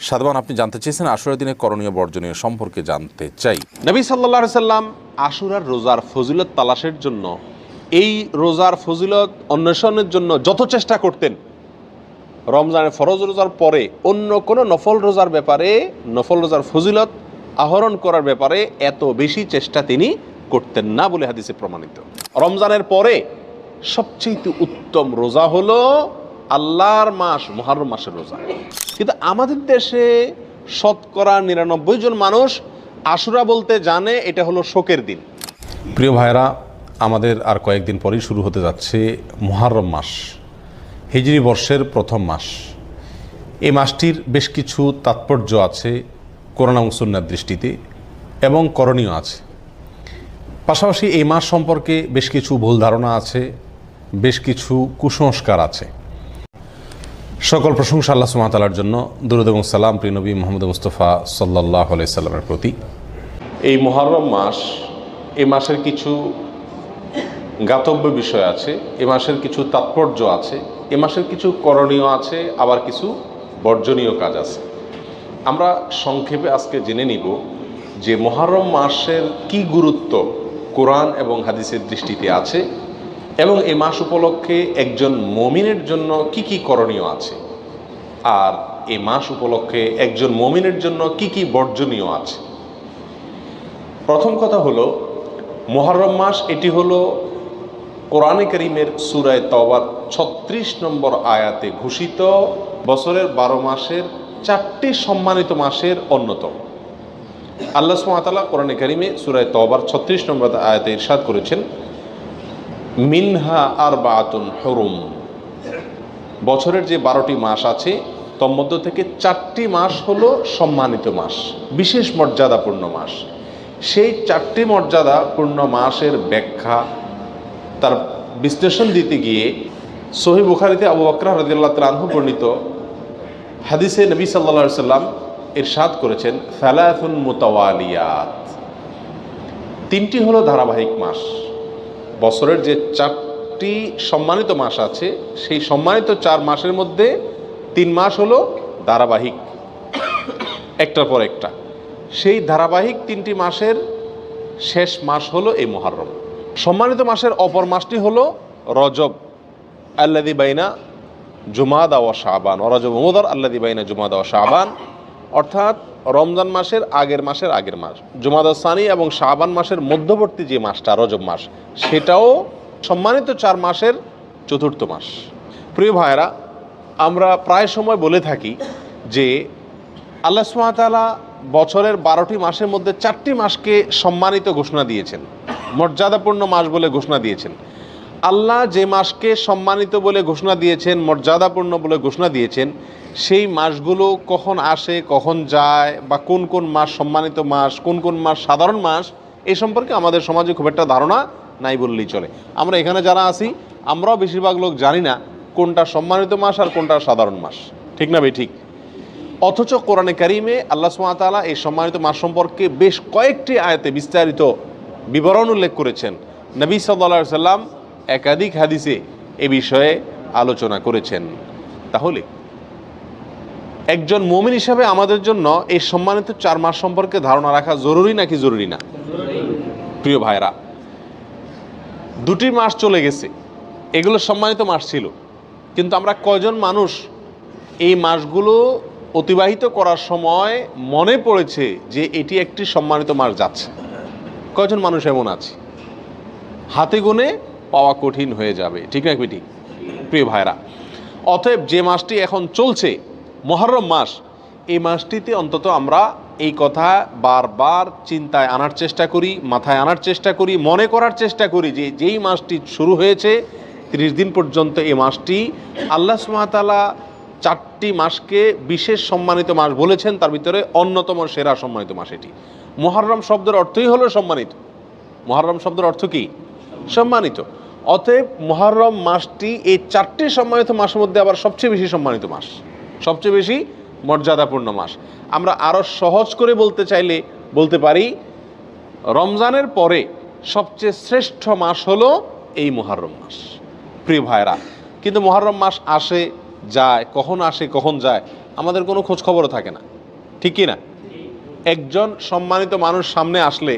সাদমান, আপনি জানতে চেয়েছেন আশুরার দিনে করণীয় বর্জনীয় সম্পর্কে জানতে চাই। নবী সাল্লাল্লাহু আলাইহি সাল্লাম আশুরার রোজার ফজিলত তালাশের জন্য, এই রোজার ফজিলত অন্বেষণের জন্য যত চেষ্টা করতেন, রমজানের ফরজ রোজার পরে অন্য কোনো নফল রোজার ব্যাপারে, নফল রোজার ফজিলত আহরণ করার ব্যাপারে এত বেশি চেষ্টা তিনি করতেন না বলে হাদিসে প্রমাণিত। রমজানের পরে সবচেয়ে উত্তম রোজা হলো আল্লাহর মাস মুহররম মাসের রোজা। কিন্তু আমাদের দেশে শতকরা ৯৯ জন মানুষ আশুরা বলতে জানে এটা হলো শোকের দিন। প্রিয় ভাইরা, আমাদের আর কয়েকদিন পরেই শুরু হতে যাচ্ছে মুহররম মাস, হিজরি বর্ষের প্রথম মাস। এই মাসটির বেশ কিছু তাৎপর্য আছে কোরআন এবং সুন্নাহর দৃষ্টিতে, এবং করণীয় আছে। পাশাপাশি এই মাস সম্পর্কে বেশ কিছু ভুল ধারণা আছে, বেশ কিছু কুসংস্কার আছে। সকল প্রশংসা আল্লাহ সুবহানাহু ওয়া তাআলার জন্য। দুরূদ এবং সালাম প্রিয় নবী মুহাম্মদ মুস্তাফা সাল্লাল্লাহু আলাইহি সাল্লামের প্রতি। এই মুহররম মাস, এই মাসের কিছু জ্ঞাতব্য বিষয় আছে, এ মাসের কিছু তাৎপর্য আছে, এ মাসের কিছু করণীয় আছে, আবার কিছু বর্জনীয় কাজ আছে। আমরা সংক্ষেপে আজকে জেনে নিব যে মুহররম মাসের কি গুরুত্ব কোরআন এবং হাদিসের দৃষ্টিতে আছে, এবং এই মাস উপলক্ষে একজন মুমিনের জন্য কি কি করণীয় আছে, আর এই মাস উপলক্ষে একজন মুমিনের জন্য কি কি বর্জনীয় আছে। প্রথম কথা হলো, মুহররম মাস এটি হলো কোরআনে কারীমের সূরা তাওবার ৩৬ নম্বর আয়াতে ঘোষিত বছরের ১২ মাসের ৪টি সম্মানিত মাসের অন্যতম। আল্লাহ সুবহানাহু ওয়া তাআলা কোরআনে কারীমে সূরা তাওবার ৩৬ নম্বর আয়াতে ইরশাদ করেছেন, মিনহা আরবাআতুন হুরুম। বছরের যে ১২টি মাস আছে তন্মধ্য থেকে ৪টি মাস হলো সম্মানিত মাস, বিশেষ মর্যাদাপূর্ণ মাস। সেই ৪টি মর্যাদাপূর্ণ মাসের ব্যাখ্যা, তার বিশ্লেষণ দিতে গিয়ে সহিহ বুখারীতে আবু বকর রাদিয়াল্লাহু তাআলা আনহু বর্ণিত হাদিসে নবী সাল্লাল্লাহু আলাইহি সাল্লাম ইরশাদ করেছেন, সালাসুন মুতাওয়ালিয়াত। ৩টি হলো ধারাবাহিক মাস। বছরের যে ৪টি সম্মানিত মাস আছে, সেই সম্মানিত ৪ মাসের মধ্যে ৩ মাস হলো ধারাবাহিক, একটার পর একটা। সেই ধারাবাহিক ৩টি মাসের শেষ মাস হলো এই মুহররম। সম্মানিত মাসের অপর মাসটি হলো রজব, আল্লাযী বাইনা জুমাদা ওয়া শাবান, ও রজব মুদার আল্লাযী বাইনা জুমাদা ওয়া শাবান, অর্থাৎ রমজান মাসের আগের মাস, জুমাদা সানি এবং শাবান মাসের মধ্যবর্তী যে মাসটা রজব মাস, সেটাও সম্মানিত ৪ মাসের চতুর্থ মাস। প্রিয় ভাইয়েরা, আমরা প্রায় সময় বলে থাকি যে আল্লাহ সুবহানাহু ওয়া তাআলা বছরের ১২টি মাসের মধ্যে ৪টি মাসকে সম্মানিত ঘোষণা দিয়েছেন, মর্যাদাপূর্ণ মাস বলে ঘোষণা দিয়েছেন। আল্লাহ যে মাসকে সম্মানিত বলে ঘোষণা দিয়েছেন, মর্যাদাপূর্ণ বলে ঘোষণা দিয়েছেন, সেই মাসগুলো কখন আসে, কখন যায়, বা কোন কোন মাস সম্মানিত মাস, কোন কোন মাস সাধারণ মাস, এই সম্পর্কে আমাদের সমাজে খুব একটা ধারণা নাই বললেই চলে। আমরা এখানে যারা আছি, আমরাও বেশিরভাগ লোক জানি না কোনটা সম্মানিত মাস আর কোনটা সাধারণ মাস, ঠিক না ভাই? ঠিক। অথচ কোরআনে কারীমে আল্লাহ সুবহানাহু ওয়া তাআলা এই সম্মানিত মাস সম্পর্কে বেশ কয়েকটি আয়াতে বিস্তারিত বিবরণ উল্লেখ করেছেন। নবী সাল্লাল্লাহু আলাইহি সাল্লাম একাধিক হাদিসে এ বিষয়ে আলোচনা করেছেন। তাহলে একজন মুমিন হিসাবে আমাদের জন্য এই সম্মানিত ৪ মাস সম্পর্কে ধারণা রাখা জরুরি নাকি জরুরি না? প্রিয় ভাইরা, 2টি মাস চলে গেছে, এগুলো সম্মানিত মাস ছিল, কিন্তু আমরা কয়জন মানুষ এই মাসগুলো অতিবাহিত করার সময় মনে পড়েছে যে এটি একটি সম্মানিত মাস যাচ্ছে? কয়জন মানুষ এমন আছে? হাতে গুনে পাওয়া কঠিন হয়ে যাবে, ঠিক না বেটি? প্রিয় ভাইরা, অতএব যে মাসটি এখন চলছে মুহররম মাস, এই মাসটিতে অন্তত আমরা এই কথা বারবার চিন্তায় আনার চেষ্টা করি, মাথায় আনার চেষ্টা করি, মনে করার চেষ্টা করি যে যেই মাসটি শুরু হয়েছে 30 দিন পর্যন্ত এই মাসটি আল্লাহ সুবহানাহু ওয়া তাআলা 4টি মাসকে বিশেষ সম্মানিত মাস বলেছেন, তার ভিতরে অন্যতম সেরা সম্মানিত মাস এটি। মুহররম শব্দের অর্থই হলো সম্মানিত। মুহররম শব্দের অর্থ কি? সম্মানিত। অতএব মুহররম মাসটি এই 4টি সম্মানিত মাসের মধ্যে আবার সবচেয়ে বেশি সম্মানিত মাস, সবচেয়ে বেশি মর্যাদাপূর্ণ মাস। আমরা আরও সহজ করে বলতে চাইলে বলতে পারি, রমজানের পরে সবচেয়ে শ্রেষ্ঠ মাস হলো এই মুহররম মাস। প্রিয় ভাইরা, কিন্তু মুহররম মাস আসে যায়, কখন আসে কখন যায় আমাদের কোনো খোঁজ খবরও থাকে না, ঠিক কি না? একজন সম্মানিত মানুষ সামনে আসলে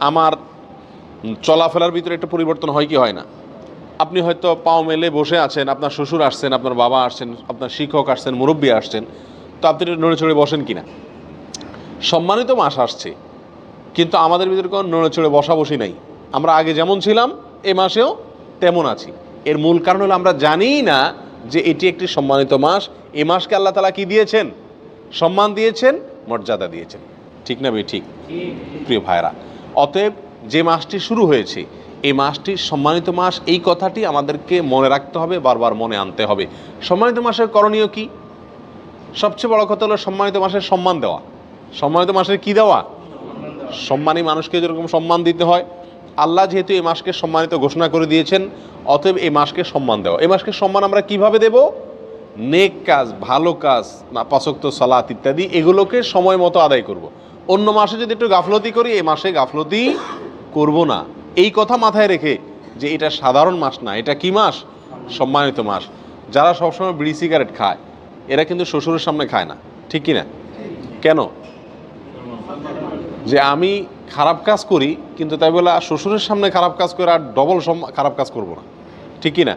আমার চলাফেরার ভিতরে একটা পরিবর্তন হয় কি হয় না? আপনি হয়তো পাও মেলে বসে আছেন, আপনার শ্বশুর আসছেন, আপনার বাবা আসছেন, আপনার শিক্ষক আসছেন, মুরব্বী আসছেন, তো আপনি নড়ে চড়ে বসেন কিনা? সম্মানিত মাস আসছে, কিন্তু আমাদের ভিতরে কোনো নড়ে চড়ে বসা বসি নাই। আমরা আগে যেমন ছিলাম এ মাসেও তেমন আছি। এর মূল কারণ হলো আমরা জানিই না যে এটি একটি সম্মানিত মাস। এ মাসকে আল্লাহ তাআলা কি দিয়েছেন? সম্মান দিয়েছেন, মর্যাদা দিয়েছেন, ঠিক না ভাই? ঠিক। প্রিয় ভাইরা, অতএব যে মাসটি শুরু হয়েছে এই মাসটি সম্মানিত মাস, এই কথাটি আমাদেরকে মনে রাখতে হবে, বারবার মনে আনতে হবে। সম্মানিত মাসের করণীয় কি? সবচেয়ে বড় কথা হলো সম্মানিত মাসের সম্মান দেওয়া। সম্মানিত মাসের কি দেওয়া? সম্মানী মানুষকে যেরকম সম্মান দিতে হয়, আল্লাহ যেহেতু এই মাসকে সম্মানিত ঘোষণা করে দিয়েছেন, অতএব এই মাসকে সম্মান দেওয়া। এই মাসকে সম্মান আমরা কিভাবে দেব? নেক কাজ, ভালো কাজ, পাঁচ ওয়াক্ত সালাত ইত্যাদি, এগুলোকে সময় মতো আদায় করব। অন্য মাসে যদি একটু গাফলতি করি, এই মাসে গাফলতি করব না। এই কথা মাথায় রেখে যে এটা সাধারণ মাস না, এটা কি মাস? সম্মানিত মাস। যারা সবসময় বিড়ি সিগারেট খায় এরা কিন্তু শ্বশুরের সামনে খায় না, ঠিক কি না? কেন? যে আমি খারাপ কাজ করি, কিন্তু তাই বলে শ্বশুরের সামনে খারাপ কাজ করে আর ডবল খারাপ কাজ করব না, ঠিক কি না?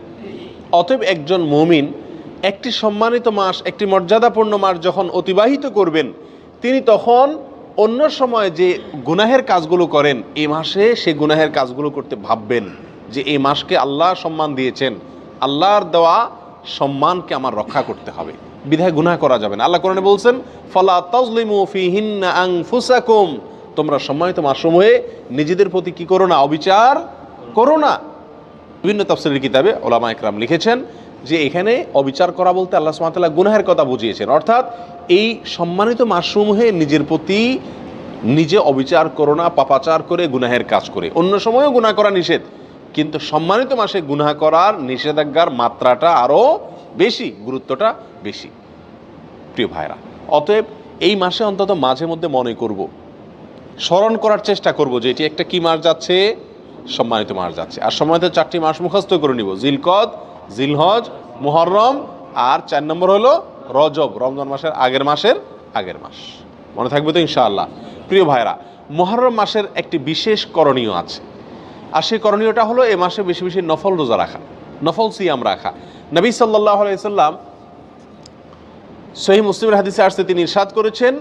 অতএব একজন মুমিন একটি সম্মানিত মাস, একটি মর্যাদাপূর্ণ মাস যখন অতিবাহিত করবেন, তিনি তখন অন্য সময় যে গুনাহের কাজগুলো করেন এই মাসে সে গুনাহের কাজগুলো করতে ভাববেন যে এই মাসকে আল্লাহ সম্মান দিয়েছেন, আল্লাহর দেওয়া সম্মানকে আমার রক্ষা করতে হবে, বিধায় গুনাহ করা যাবে না। আল্লাহ কোরআনে বলছেন, ফালা তাজলিমু ফিহিন্না আনফুসাকুম, তোমরা সম্মানিত মাসসমূহে নিজেদের প্রতি কি করো না? অবিচার করো না। বিভিন্ন তাফসীরের কিতাবে উলামা ইকরাম লিখেছেন যে এখানে অবিচার করা বলতে আল্লাহ সুবহানাহু ওয়া তাআলা গুনাহের কথা বুঝিয়েছেন। অর্থাৎ এই সম্মানিত মাসসমূহে নিজের প্রতি নিজে অবিচার করো না, পাপাচার করে গুনাহের কাজ করে। অন্য সময়ও গুনাহ করা নিষেধ, কিন্তু সম্মানিত মাসে গুনাহ করার নিষেধাজ্ঞার মাত্রাটা আরও বেশি, গুরুত্বটা বেশি। প্রিয় ভাইরা, অতএব এই মাসে অন্তত মাঝে মধ্যে মনে করব, স্মরণ করার চেষ্টা করব যে এটি একটা কি মাস যাচ্ছে? সম্মানিত মাস যাচ্ছে। আর সম্মানিত 4টি মাস মুখস্থ করে নিব: জিলকদ, জিলহজ, মুহররম, আর 4 নম্বর হলো রজব, রমজান মাসের আগের মাস। মনে থাকবে তো ইনশাআল্লাহ? প্রিয় ভাইরা, মুহররম মাসের একটি বিশেষ করণীয় আছে, আর সেই করণীয়টা হলো এই মাসে বেশি বেশি নফল রোজা রাখা, নফল সিয়াম রাখা। নবী সাল্লাল্লাহু আলাইহি সাল্লাম সহিহ মুসলিমের হাদিসে আসছে, তিনি ইরশাদ করেছেন,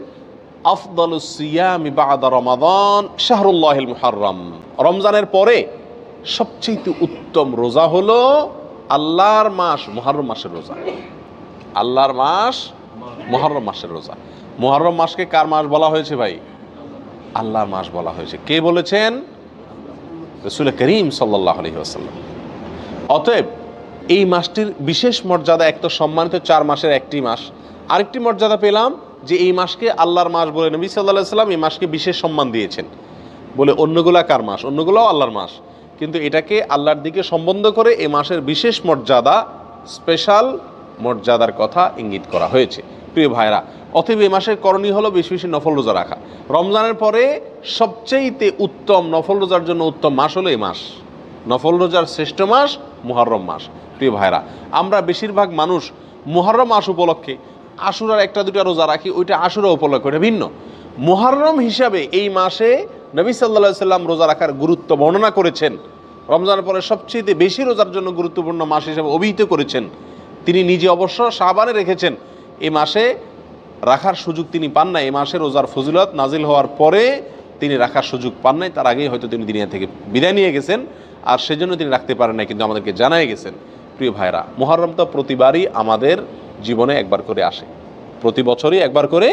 আফদালুস সিয়ামি বা'দা রমাদান শাহরুল্লাহিল মুহররম, রমজানের পরে সবচেয়ে উত্তম রোজা হলো আল্লাহর মাস মুহররম মাসের রোজা। আল্লাহর মাস মুহররম মাসের রোজা। মুহররম মাসকে কার মাস বলা হয়েছে ভাই? আল্লাহর মাস বলা হয়েছে। কে বলেছেন? রাসূল করিম সাল্লাল্লাহু আলাইহি ওয়াসাল্লাম। অতএব এই মাসটির বিশেষ মর্যাদা, এক তো সম্মানিত 4 মাসের একটি মাস, আরেকটি মর্যাদা পেলাম যে এই মাসকে আল্লাহর মাস বলে নবী সাল্লাল্লাহু আলাইহি ওয়াসাল্লাম এই মাসকে বিশেষ সম্মান দিয়েছেন। বলে অন্যগুলা কার মাস? অন্যগুলাও আল্লাহর মাস, কিন্তু এটাকে আল্লাহর দিকে সম্বন্ধ করে এই মাসের বিশেষ মর্যাদা, স্পেশাল মর্যাদার কথা ইঙ্গিত করা হয়েছে। প্রিয় ভাইরা, অতএব এই মাসের করণীয় হলো বেশি বেশি নফল রোজা রাখা। রমজানের পরে সবচেয়ে উত্তম নফল রোজার জন্য উত্তম মাস হলো এই মাস। নফল রোজার শ্রেষ্ঠ মাস মুহররম মাস। প্রিয় ভাইরা, আমরা বেশিরভাগ মানুষ মুহররম মাস উপলক্ষে আশুরার 1-2টা রোজা রাখি, ওইটা আশুরা উপলক্ষে, ওইটা ভিন্ন। মুহররম হিসাবে এই মাসে নবী সাল্লাল্লাহু আলাইহি সাল্লাম রোজা রাখার গুরুত্ব বর্ণনা করেছেন। রমজানের পরে সবচেয়ে বেশি রোজার জন্য গুরুত্বপূর্ণ মাস হিসেবে অভিহিত করেছেন। তিনি নিজে অবশ্য শাবানে রেখেছেন, এই মাসে রাখার সুযোগ তিনি পান নাই। এই মাসে রোজার ফজিলত নাজিল হওয়ার পরে তিনি রাখার সুযোগ পান নাই, তার আগেই হয়তো তিনি দুনিয়া থেকে বিদায় নিয়ে গেছেন, আর সেজন্য তিনি রাখতে পারেন নাই, কিন্তু আমাদেরকে জানাই গেছেন। প্রিয় ভাইরা, মুহররম তো প্রতিবারই আমাদের জীবনে একবার করে আসে, প্রতি বছরই একবার করে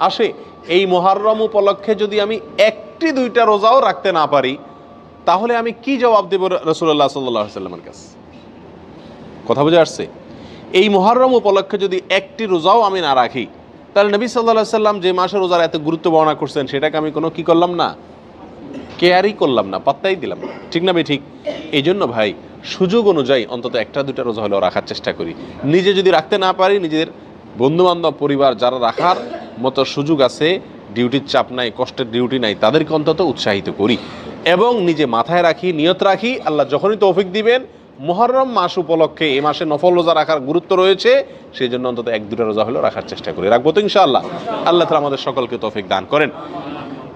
আসে। এই মুহররম উপলক্ষে যদি আমি 1-2টা রোজাও রাখতে না পারি, তাহলে আমি কি জবাব দেব রাসূলুল্লাহ সাল্লাল্লাহু আলাইহি ওয়াসাল্লামের কাছে? কথা বুঝে আসছে? এই মুহররম উপলক্ষে যদি 1টি রোজাও আমি না রাখি, তাহলে নবী সাল্লাল্লাহু আলাইহি ওয়াসাল্লাম যে মাসে রোজার এত গুরুত্ব বর্ণনা করছেন সেটাকে আমি কোনো কি করলাম না? কেয়ারই করলাম না, পাত্তাই দিলাম না, ঠিক না ভাই? ঠিক। এই জন্য ভাই, সুযোগ অনুযায়ী অন্তত 1-2টা রোজা হলেও রাখার চেষ্টা করি। নিজে যদি রাখতে না পারি, নিজের বন্ধুবান্ধব, পরিবার যারা রাখার মতো সুযোগ আছে, ডিউটির চাপ নাই, কষ্টের ডিউটি নাই, তাদেরকে অন্তত উৎসাহিত করি এবং নিজে মাথায় রাখি, নিয়ত রাখি, আল্লাহ যখনই তৌফিক দিবেন মুহররম মাস উপলক্ষে এই মাসে নফল রোজা রাখার গুরুত্ব রয়েছে, সেই জন্য অন্তত 1-2টা রোজা হলেও রাখার চেষ্টা করি। রাখবো তো ইনশাআল্লাহ। আল্লাহ তাআলা আমাদের সকলকে তৌফিক দান করেন।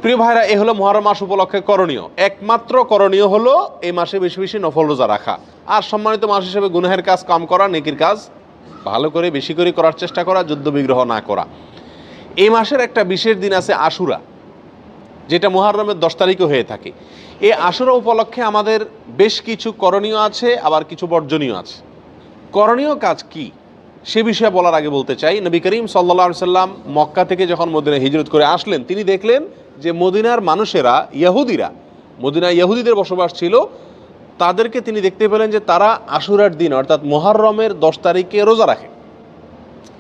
প্রিয় ভাইরা, এ হলো মুহররম মাস উপলক্ষে করণীয়। একমাত্র করণীয় হলো এই মাসে বেশি বেশি নফল রোজা রাখা, আর সম্মানিত মাস হিসেবে গুনাহের কাজ কম করা, নেকির কাজ ভালো করে বেশি করে করার চেষ্টা করা, যুদ্ধ বিগ্রহ না করা। এই মাসের একটা বিশেষ দিন আছে আশুরা, যেটা মুহররমের 10 তারিখে হয়ে থাকে। এই আশুরা উপলক্ষে আমাদের বেশ কিছু করণীয় আছে, আবার কিছু বর্জনীয় আছে। করণীয় কাজ কি সে বিষয়ে বলার আগে বলতে চাই, নবী করিম সাল্লাল্লাহু আলাইহি সাল্লাম মক্কা থেকে যখন মদিনায় হিজরত করে আসলেন, তিনি দেখলেন যে মদিনার মানুষেরা, ইহুদিরা, মদিনায় ইহুদিদের বসবাস ছিল, তাদেরকে তিনি দেখতে পেলেন যে তারা আশুরার দিন অর্থাৎ মুহররমের 10 তারিখে রোজা রাখে।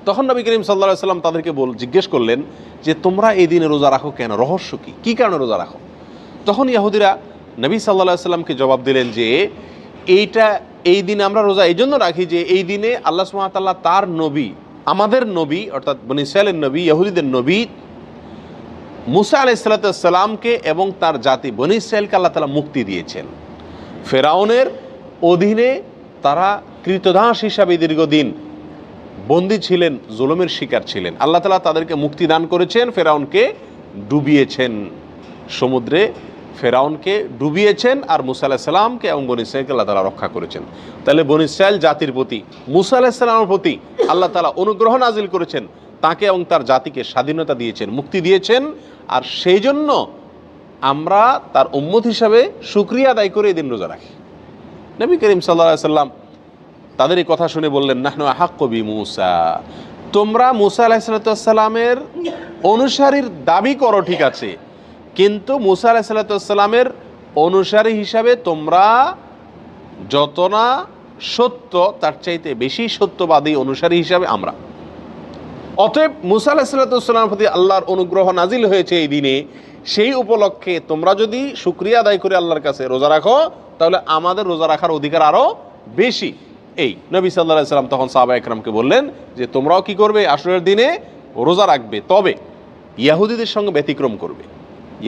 তখন নবী করিম সাল্লাল্লাহু আলাইহি সাল্লাম তাদেরকে জিজ্ঞেস করলেন যে তোমরা এই দিনে রোজা রাখো কেন, রহস্য কি, কী কারণে রোজা রাখো? তখন ইহুদিরা নবী সাল্লাল্লাহু আলাইহি সাল্লামকে জবাব দিলেন যে এই দিনে আমরা রোজা এই জন্য রাখি যে এই দিনে আল্লাহ সুবহানাহু ওয়া তাআলা তার নবী, আমাদের নবী অর্থাৎ বনী ইসরাঈলের নবী, ইহুদিদের নবী মুসা আলাইহিস সালামকে এবং তার জাতি বনী ইসরাঈলকে আল্লাহ তাআলা মুক্তি দিয়েছেন। ফেরাউনের অধীনে তারা কৃতদাস হিসাবে দীর্ঘদিন বন্দী ছিলেন, জুলুমের শিকার ছিলেন। আল্লাহ তাআলা তাদেরকে মুক্তি দান করেছেন, ফেরাউনকে ডুবিয়েছেন সমুদ্রে, ফেরাউনকে ডুবিয়েছেন, আর মুসা আলাইহিস সালামকে এবং বনী ইসরাঈলকে আল্লাহ তাআলা রক্ষা করেছেন। তাহলে বনী ইসরাঈল জাতির প্রতি, মুসা আলাইহিস সালামের প্রতি আল্লাহ তাআলা অনুগ্রহ নাজিল করেছেন, তাকে এবং তার জাতিকে স্বাধীনতা দিয়েছেন, মুক্তি দিয়েছেন। আর সেই জন্য আমরা তার উম্মত হিসাবে শুকরিয়া আদায় করে এই দিন রোজা রাখি। নবী করিম সাল্লাল্লাহু আলাইহি সাল্লাম তাদের এই কথা শুনে বললেন, নাহনু আহাক্কু বিমূসা, তোমরা মুসা আলাইহিস সালামের অনুসারীর দাবি করো ঠিক আছে, কিন্তু মুসা আলাইহিস সালামের অনুসারী হিসাবে তোমরা যত না সত্য, তার চাইতে বেশি সত্যবাদী অনুসারী হিসাবে আমরা। অতএব মুসা আলাইহিস সালামের প্রতি আল্লাহর অনুগ্রহ নাজিল হয়েছে এই দিনে, সেই উপলক্ষে তোমরা যদি শুকরিয়া আদায় করে আল্লাহর কাছে রোজা রাখো, তাহলে আমাদের রোজা রাখার অধিকার আরও বেশি। এই নবী সাল্লাল্লাহু আলাইহি সাল্লাম তখন সাহাবা একরামকে বললেন যে তোমরাও কি করবে, আশুরার দিনে রোজা রাখবে, তবে ইহুদিদের সঙ্গে ব্যতিক্রম করবে।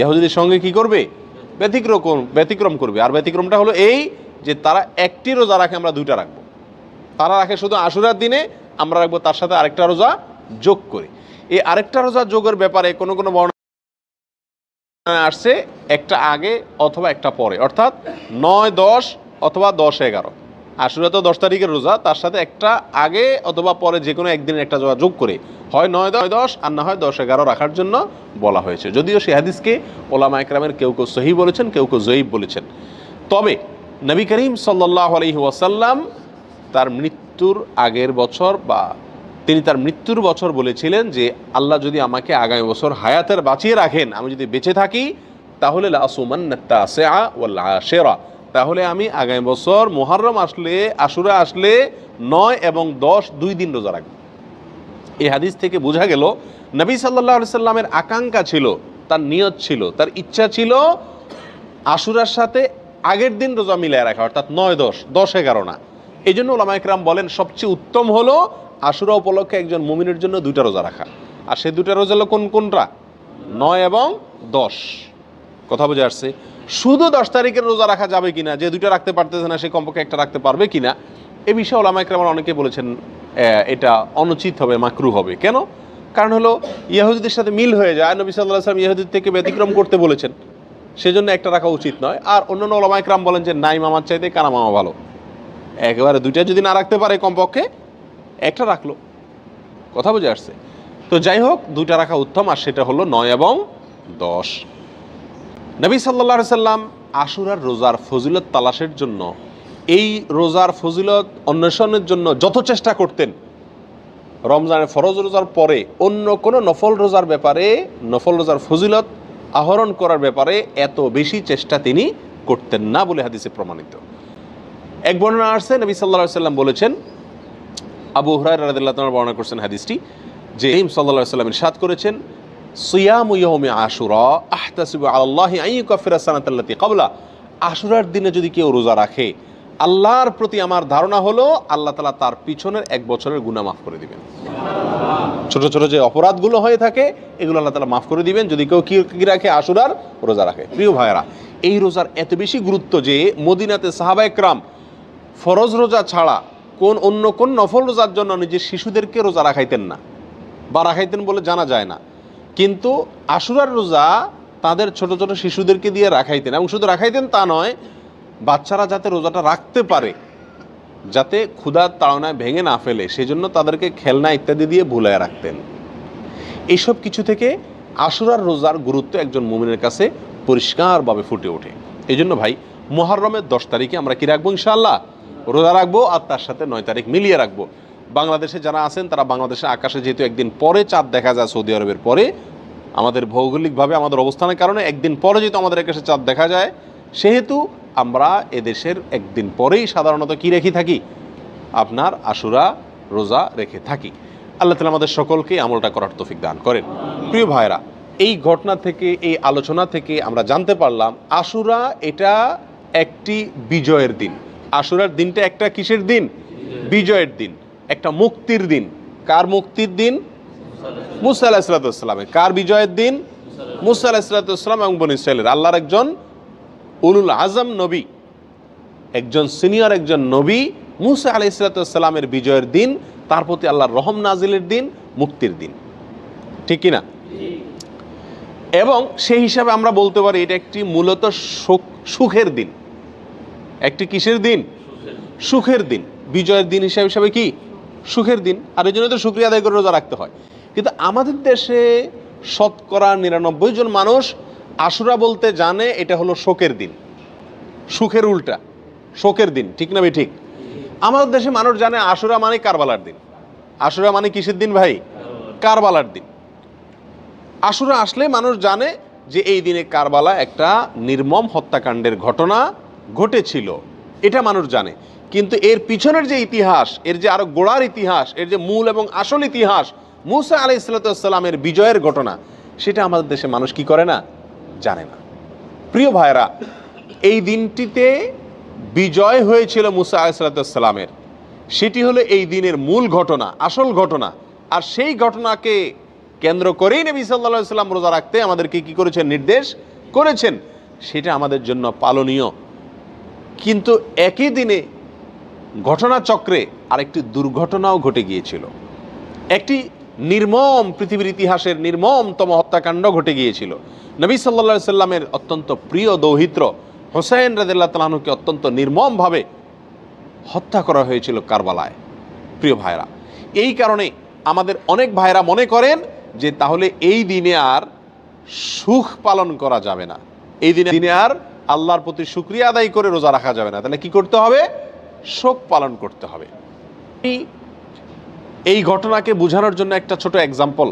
ইহুদিদের সঙ্গে কি করবে? ব্যতিক্রম করবে। আর ব্যতিক্রমটা হলো এই যে তারা একটি রোজা রাখে, আমরা 2টা রাখবো। তারা রাখে শুধু আশুরার দিনে, আমরা রাখবো তার সাথে আরেকটা রোজা যোগ করে। এই আরেকটা রোজা যোগের ব্যাপারে কোনো কোনো বর্ণনা আসছে একটা আগে অথবা একটা পরে, অর্থাৎ 9-10 অথবা 10-11। আশুরা তো 10 তারিখের রোজা, তার সাথে একটা আগে অথবা পরে যে কোনো একদিনের একটা রোজা যোগ করে হয় 9-10 আর না হয় 10-11 রাখার জন্য বলা হয়েছে। যদিও সেই হাদিসকে ওলামা একরামের কেউ কেউ সহিহ বলেছেন, কেউ কেউ জয়ীফ বলেছেন। তবে নবী করিম সাল্লাল্লাহু আলাইহি ওয়াসাল্লাম তার মৃত্যুর আগের বছর বা তিনি তার মৃত্যুর বছর বলেছিলেন যে আল্লাহ যদি আমাকে আগামী বছর হায়াতের বাঁচিয়ে রাখেন, আমি যদি বেঁচে থাকি, তাহলে লা আসুমান্না তাসিআ ওয়াল আশিরা, তাহলে আমি আগামী বছর মুহররম আসলে, আশুরা আসলে 9 এবং 10 2 দিন রোজা রাখব। এই হাদিস থেকে বোঝা গেল নবী সাল্লাল্লাহু আলাইহি সাল্লামের আকাঙ্ক্ষা ছিল, তার নিয়ত ছিল, তার ইচ্ছা ছিল আশুরার সাথে আগের দিন রোজা মিলিয়ে রাখা, অর্থাৎ 9-10, 10-11 না। এই জন্য ওলামা একরাম বলেন সবচেয়ে উত্তম হলো আশুরা উপলক্ষে একজন মুমিনের জন্য 2টা রোজা রাখা। আর সেই 2টা রোজা হলো কোনটা? 9 এবং 10। কথা বোঝা আসছে? শুধু 10 তারিখের রোজা রাখা যাবে কিনা, যে 2টা রাখতে পারতেছে না সে কমপক্ষে একটা রাখতে পারবে কিনা, এ বিষয়ে ওলামা একরাম অনেকে বলেছেন এটা অনুচিত হবে, মাকরুহ হবে। কেন? কারণ হলো ইহুদিদের সাথে মিল হয়ে যায়, নবী সাল্লাল্লাহু আলাইহি ওয়াসাল্লাম ইহুদিদের থেকে ব্যতিক্রম করতে বলেছেন, সেজন্য একটা রাখা উচিত নয়। আর অন্যান্য ওলামা একরাম বলেন যে নাই মামার চাইতে কানা মামা ভালো, একেবারে 2টা যদি না রাখতে পারে কমপক্ষে একটা রাখলো। কথা বুঝে আসছে? তো যাই হোক, 2টা রাখা উত্তম, আর সেটা হলো 9 এবং 10। নবী সাল্লাল্লাহু আলাইহি সাল্লাম আশুরার রোজার ফজিলত তালাশের জন্য, এই রোজার ফজিলত অন্বেষণের জন্য যত চেষ্টা করতেন, রমজানের ফরজ রোজার পরে অন্য কোনো নফল রোজার ব্যাপারে, নফল রোজার ফজিলত আহরণ করার ব্যাপারে এত বেশি চেষ্টা তিনি করতেন না বলে হাদিসে প্রমাণিত। এক বর্ণনা আসছে, নবী সাল্লাল্লাহু আলাইহি সাল্লাম বলেছেন, আবু হুরায়রা রাদিয়াল্লাহু তাআলা বর্ণনা করেছেন হাদিসটি, যে নবী সাল্লাল্লাহু আলাইহি সাল্লাম ইরশাদ করেছেন, সিয়ামু ইয়াউমি আশুরা আহতাসিবু আলাল্লাহি আন ইউকাফিরা সানাতাল্লাতী ক্বাবলা, আশুরার দিনে যদি কেউ রোজা রাখে, আল্লাহর প্রতি আমার ধারণা হলো আল্লাহ তাআলা তার পিছনের 1 বছরের গুনাহ মাফ করে দিবেন। ছোট ছোট যে অপরাধগুলো হয়ে থাকে এগুলো আল্লাহ তাআলা মাফ করে দিবেন যদি কেউ কি রাখে, আশুরার রোজা রাখে। প্রিয় ভাইয়েরা, এই রোজার এত বেশি গুরুত্ব যে মদিনাতে সাহাবা একরাম ফরজ রোজা ছাড়া অন্য কোন নফল রোজার জন্য নিজের শিশুদেরকে রোজা রাখাইতেন না, বা রাখাইতেন বলে জানা যায় না। কিন্তু আশুরার রোজা তাদের ছোট ছোট শিশুদেরকে দিয়ে রাখাইতেন, এবং শুধু রাখাইতেন তা নয়, বাচ্চারা যাতে রোজাটা রাখতে পারে, যাতে ক্ষুধার তাড়নায় ভেঙে না ফেলে, সেজন্য তাদেরকে খেলনা ইত্যাদি দিয়ে ভুলায় রাখতেন। এইসব কিছু থেকে আশুরার রোজার গুরুত্ব একজন মুমিনের কাছে পরিষ্কারভাবে ফুটে ওঠে। এই জন্য ভাই, মুহররমের 10 তারিখে আমরা কি রাখবো? ইনশাআল্লাহ রোজা রাখবো, আর তার সাথে 9 তারিখ মিলিয়ে রাখবো। বাংলাদেশে যারা আছেন তারা বাংলাদেশের আকাশে যেহেতু একদিন পরে চাঁদ দেখা যায় সৌদি আরবের পরে, আমাদের ভৌগোলিকভাবে আমাদের অবস্থানের কারণে একদিন পরে যেহেতু আমাদের আকাশে চাঁদ দেখা যায়, সেহেতু আমরা এদেশের একদিন পরেই সাধারণত কি রেখে থাকি? আপনার আশুরা রোজা রেখে থাকি। আল্লাহ তাআলা আমাদের সকলকে আমলটা করার তৌফিক দান করেন। প্রিয় ভাইরা, এই ঘটনা থেকে, এই আলোচনা থেকে আমরা জানতে পারলাম আশুরা এটা একটি বিজয়ের দিন। আশুরার দিনটা একটা কিসের দিন? বিজয়ের দিন, একটা মুক্তির দিন। কার মুক্তির দিন? মুসা আলাইহিস সালামের। কার বিজয়ের দিন? মুসা আলাইহিস সালাম এবং বনী ইসরাইলের। আল্লাহর একজন উলুল আজম নবী, একজন সিনিয়র একজন নবী মুসা আলাইহিস সালামের বিজয়ের দিন, তার প্রতি আল্লাহর রহম নাজিলের দিন, মুক্তির দিন, ঠিক কিনা? এবং সেই হিসাবে আমরা বলতে পারি এটা একটি মূলত সুখের দিন। একটি কিসের দিন? সুখের দিন। বিজয়ের দিন হিসাবে কি? সুখের দিন। আর এই জন্য তো শুকরিয়া আদায় করে রোজা রাখতে হয়। কিন্তু আমাদের দেশে শতকরা 99 জন মানুষ আশুরা বলতে জানে এটা হলো শোকের দিন, সুখের উল্টা শোকের দিন, ঠিক না ভাই? ঠিক। আমাদের দেশে মানুষ জানে আশুরা মানে কারবালার দিন। আশুরা মানে কিসের দিন ভাই? কারবালার দিন। আশুরা আসলে মানুষ জানে যে এই দিনে কারবালা একটা নির্মম হত্যাকাণ্ডের ঘটনা ঘটেছিল, এটা মানুষ জানে। কিন্তু এর পিছনের যে ইতিহাস, এর যে আরো গোড়ার ইতিহাস, এর যে মূল এবং আসল ইতিহাস, মুসা আলাইহিস সালামের বিজয়ের ঘটনা, সেটা আমাদের দেশে মানুষ কি করে না? জানে না। প্রিয় ভাইরা, এই দিনটিতে বিজয় হয়েছিল মুসা আলাইহিস সালামের, সেটি হলো এই দিনের মূল ঘটনা, আসল ঘটনা। আর সেই ঘটনাকে কেন্দ্র করেই নবী সাল্লাল্লাহু আলাইহি সাল্লাম রোজা রাখতে আমাদেরকে কি করেছেন? নির্দেশ করেছেন। সেটা আমাদের জন্য পালনীয়। কিন্তু একই দিনে ঘটনাচক্রে আরেকটি দুর্ঘটনাও ঘটে গিয়েছিল। একটি নির্মম, পৃথিবীর ইতিহাসের নির্মমতম হত্যাকাণ্ড ঘটে গিয়েছিল। নবী সাল্লাল্লাহু আলাইহি সাল্লামের অত্যন্ত প্রিয় দৌহিত্র হোসেন রাদিয়াল্লাহু তাআলা আনহুকে অত্যন্ত নির্মমভাবে হত্যা করা হয়েছিল কারবালায়। প্রিয় ভাইরা, এই কারণে আমাদের অনেক ভাইরা মনে করেন যে তাহলে এই দিনে আর সুখ পালন করা যাবে না, এই দিনে আর আল্লাহর প্রতি শুকরিয়া আদায় করে রোজা রাখা যাবে না। তাহলে কি করতে হবে? শোক পালন করতে হবে। এই ঘটনাকে বোঝানোর জন্য একটা ছোট এক্সাম্পল,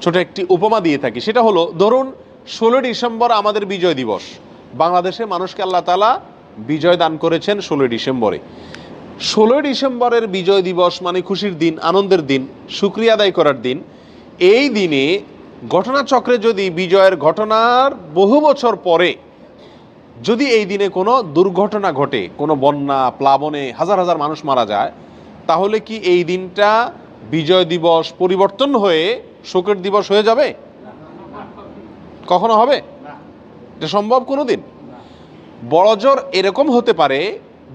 ছোট একটি উপমা দিয়ে থাকি। সেটা হলো, ধরুন 16 ডিসেম্বর আমাদের বিজয় দিবস। বাংলাদেশে মানুষকে আল্লাহ তাআলা বিজয় দান করেছেন 16 ডিসেম্বরে। 16 ডিসেম্বরের বিজয় দিবস মানে খুশির দিন, আনন্দের দিন, শুকরিয়া আদায় করার দিন। এই দিনে ঘটনাচক্রে যদি বিজয়ের ঘটনার বহু বছর পরে যদি এই দিনে কোনো দুর্ঘটনা ঘটে, কোনো বন্যা, প্লাবনে হাজার হাজার মানুষ মারা যায়, তাহলে কি এই দিনটা বিজয় দিবস পরিবর্তন হয়ে শোকের দিবস হয়ে যাবে? কখনো হবে? এটা সম্ভব কোনো দিন? বড়জোর এরকম হতে পারে,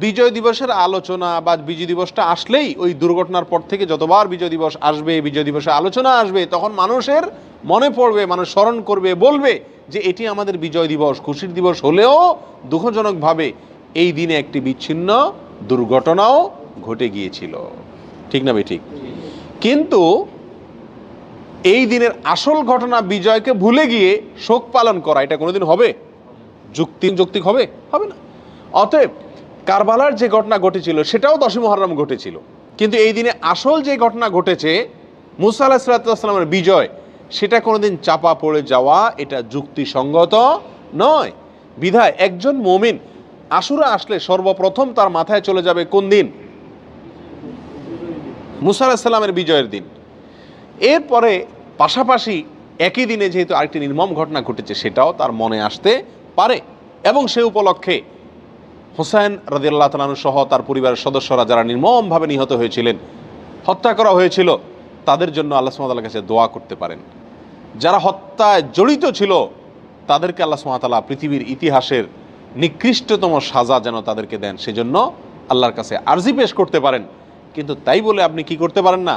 বিজয় দিবসের আলোচনা বা বিজয় দিবসটা আসলেই ওই দুর্ঘটনার পর থেকে যতবার বিজয় দিবস আসবে, বিজয় দিবসে আলোচনা আসবে, তখন মানুষের মনে পড়বে, মানুষ স্মরণ করবে, বলবে যে এটি আমাদের বিজয় দিবস, খুশির দিবস হলেও দুঃখজনকভাবে এই দিনে একটি বিচ্ছিন্ন দুর্ঘটনাও ঘটে গিয়েছিল, ঠিক না ভাই? ঠিক। কিন্তু এই দিনের আসল ঘটনা বিজয়কে ভুলে গিয়ে শোক পালন করা, এটা কোনোদিন হবে? যৌক্তিক হবে? হবে না। অতএব কারবালার যে ঘটনা ঘটেছিল সেটাও 10 মুহররম ঘটেছিল, কিন্তু এই দিনে আসল যে ঘটনা ঘটেছে মুসা আলাইহিস সালামের বিজয়, সেটা কোনোদিন চাপা পড়ে যাওয়া এটা যুক্তিসঙ্গত নয়। বিধায় একজন মুমিন আশুরা আসলে সর্বপ্রথম তার মাথায় চলে যাবে কোন দিন? মুসা আলাইহিস সালামের বিজয়ের দিন। এরপরে পাশাপাশি একই দিনে যেহেতু আরেকটি নির্মম ঘটনা ঘটেছে সেটাও তার মনে আসতে পারে, এবং সে উপলক্ষে হোসেন রাদিয়াল্লাহু তাআলা আনহু সহ তার পরিবারের সদস্যরা যারা নির্মমভাবে নিহত হয়েছিলেন, হত্যা করা হয়েছিল, তাদের জন্য আল্লাহ সুবহানাহু ওয়া তাআলার কাছে দোয়া করতে পারেন। যারা হত্যায় জড়িত ছিল তাদেরকে আল্লাহ সুবহানাহু ওয়া তাআলা পৃথিবীর ইতিহাসের নিকৃষ্টতম সাজা যেন তাদেরকে দেন, সেজন্য আল্লাহর কাছে আরজি পেশ করতে পারেন, কিন্তু তাই বলে আপনি কি করতে পারেন না,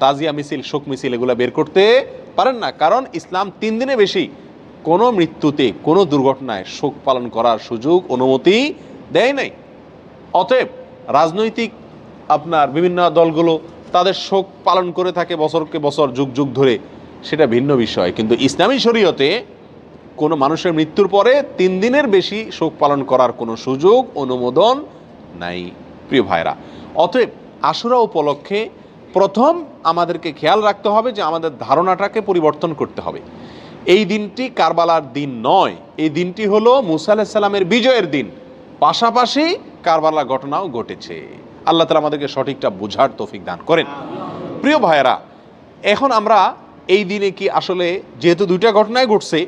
তাজিয়া মিছিল, শোক মিছিল এগুলো বের করতে পারেন না। কারণ ইসলাম 3 দিনে বেশি কোনো মৃত্যুতে, কোনো দুর্ঘটনায় শোক পালন করার সুযোগ, অনুমতি দেয় নাই। অতএব রাজনৈতিক আপনার বিভিন্ন দলগুলো তাদের শোক পালন করে থাকে বছরকে বছর, যুগ যুগ ধরে, সেটা ভিন্ন বিষয়। কিন্তু ইসলামী শরীয়তে কোনো মানুষের মৃত্যুর পরে 3 দিনের বেশি শোক পালন করার কোনো সুযোগ, অনুমোদন নাই প্রিয় ভাইরা। অতএব আশুরা উপলক্ষে প্রথম আমাদেরকে খেয়াল রাখতে হবে যে আমাদের ধারণাটাকে পরিবর্তন করতে হবে। এই দিনটি কারবালার দিন নয়, এই দিনটি হলো মুসা আলাইহিস সালামের বিজয়ের দিন, পাশাপাশি কারবালা ঘটনাও ঘটেছে। আল্লাহ তাআলা আমাদেরকে সঠিকটা বোঝার তৌফিক দান করেন। প্রিয় ভাইয়েরা, এখন আমরা এই দিনে কি আসলে, যেহেতু 2টা ঘটনায় ঘটছে,